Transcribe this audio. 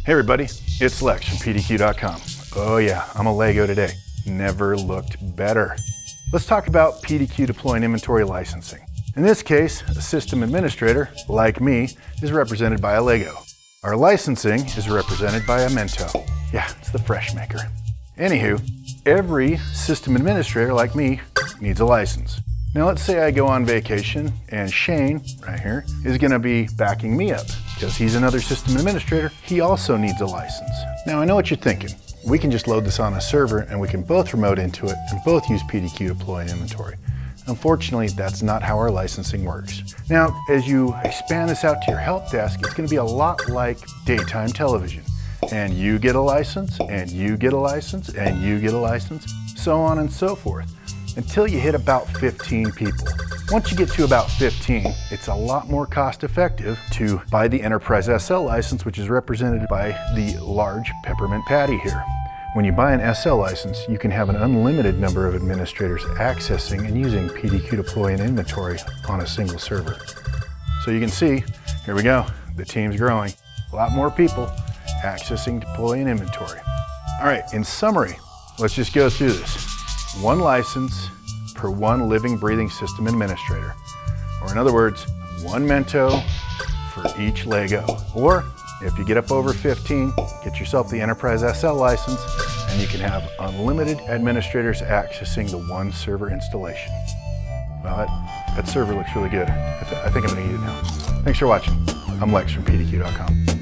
Hey everybody, it's Lex from PDQ.com. Oh yeah, I'm a Lego today. Never looked better. Let's talk about PDQ Deploy and Inventory licensing. In this case, a system administrator, like me, is represented by a Lego. Our licensing is represented by a Mento. Yeah, it's the fresh maker. Anywho, every system administrator like me needs a license. Now let's say I go on vacation and Shane, right here, is gonna be backing me up. Because he's another system administrator, he also needs a license. Now I know what you're thinking. We can just load this on a server and we can both remote into it and both use PDQ Deploy and Inventory. Unfortunately, that's not how our licensing works. Now, as you expand this out to your help desk, it's gonna be a lot like daytime television. And you get a license, and you get a license, and you get a license, so on and so forth, until you hit about 15 people. Once you get to about 15, it's a lot more cost effective to buy the Enterprise SL license, which is represented by the large peppermint patty here. When you buy an SL license, you can have an unlimited number of administrators accessing and using PDQ Deploy and Inventory on a single server. So you can see, here we go, the team's growing. A lot more people accessing Deploy and Inventory. All right, in summary, let's just go through this. One license per one living, breathing system administrator. Or in other words, one Mento for each Lego. Or if you get up over 15, get yourself the Enterprise SL license and you can have unlimited administrators accessing the one server installation. Well, that server looks really good. I think I'm gonna eat it now. Thanks for watching. I'm Lex from PDQ.com.